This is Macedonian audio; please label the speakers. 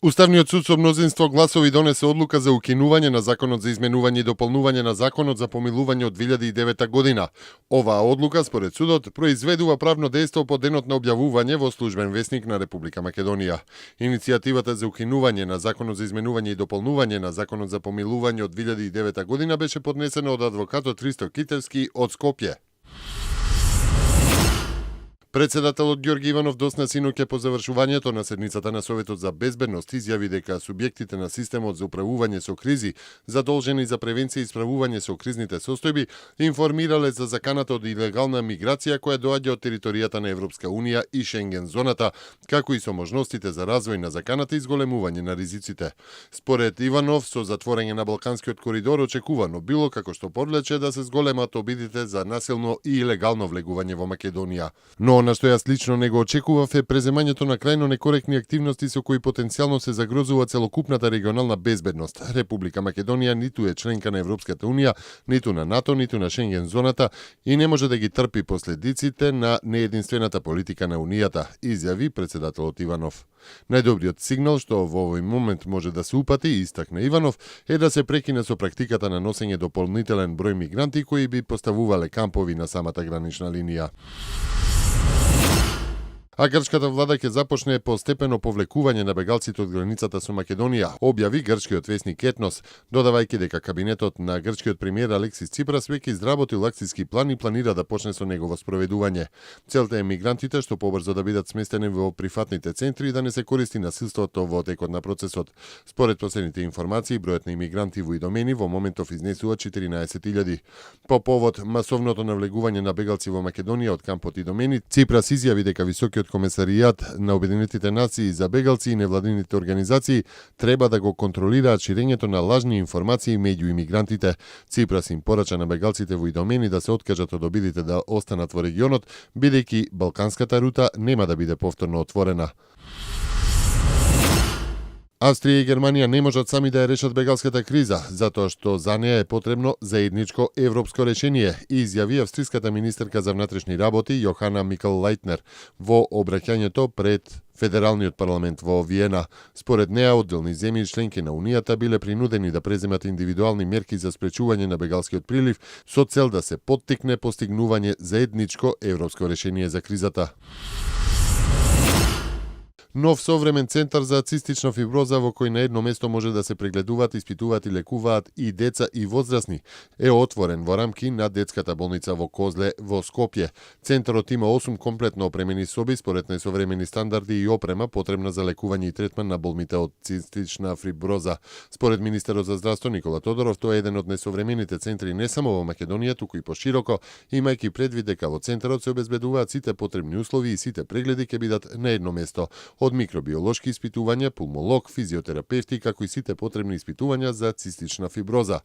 Speaker 1: Уставниот суд со мнозинство гласови донесе одлука за укинување на Законот за изменување и дополнување на Законот за помилување од 2009 година. Оваа одлука, според судот, произведува правно дејство по денот на објавување во Службен весник на Република Македонија. Иницијативата за укинување на Законот за изменување и дополнување на Законот за помилување од 2009 година беше поднесена од адвокатот Христо Кителски од Скопје. Председателот Ѓорги Иванов досна синоќа по завршувањето на седницата на Советот за безбедност изјави дека субјектите на системот за управување со кризи, задолжени за превенција и справување со кризните состојби, информирале за заканата од илегална миграција која доаѓа од територијата на Европска Унија и Шенген зоната, како и со можностите за развој на заканата и зголемување на ризиците. Според Иванов, со затворање на Балканскиот коридор очекувано било како што подлече да се зголемат обидите за насилно и илегално влегување во Македонија. Но на што јас лично не го очекував е преземањето на крајно некоректни активности со кои потенцијално се загрозува целокупната регионална безбедност. Република Македонија ниту е членка на Европската Унија, ниту на НАТО, ниту на Шенген зоната и не може да ги трпи последиците на неединствената политика на Унијата, изјави председателот Иванов. Најдобриот сигнал што во овој момент може да се упати, истакна Иванов, е да се прекине со практиката на носење дополнителен број мигранти кои би поставувале кампови на самата гранична линија. А грчката влада ќе започне постепено повлекување на бегалците од границата со Македонија, објави грчкиот весник Етнос, додавајќи дека кабинетот на грчкиот премиер Алексис Ципрас веќе изработил акциски план и планира да почне со негово спроведување. Целта е мигрантите што побрзо да бидат сместени во прифатните центри и да не се користи насилството во текот на процесот. Според последните информации, бројот на имигранти во Идомени во моментов изнесува 14.000. По повод масовното навлегување на бегалци во Македонија од кампот Идомени, Ципрас изјави дека високиот комесаријат на Обединетите нации за бегалци и невладините организации треба да го контролираат ширењето на лажни информации меѓу имигрантите. Ципрас им порача на бегалците во Идомени да се откажат од обидите да останат во регионот, бидејќи балканската рута нема да биде повторно отворена. Австрија и Германија не можат сами да ја решат бегалската криза, затоа што за неа е потребно заедничко европско решение, изјави австриската министерка за внатрешни работи Јохана Микл-Лајтнер во обраќањето пред Федералниот парламент во Виена. Според неа, одделни земји членки на Унијата биле принудени да преземат индивидуални мерки за спречување на бегалскиот прилив со цел да се поттикне постигнување заедничко европско решение за кризата. Нов современ центар за цистична фиброза во кој на едно место може да се прегледуваат, испитуваат и лекуваат и деца и возрастни, е отворен во рамки на детската болница во Козле во Скопје. Центарот има 8 комплетно опремени соби според најсовремени стандарди и опрема потребна за лекување и третман на болните од цистична фиброза. Според министерот за здравство Никола Тодоров, тоа е еден од најсовремените центри не само во Македонија, туку и пошироко, имајќи предвид дека во центарот се обезбедуваат сите потребни услови и сите прегледи ќе бидат на едно место, од микробиолошки испитувања, пулмолог, физиотерапевти, како и сите потребни испитувања за цистична фиброза.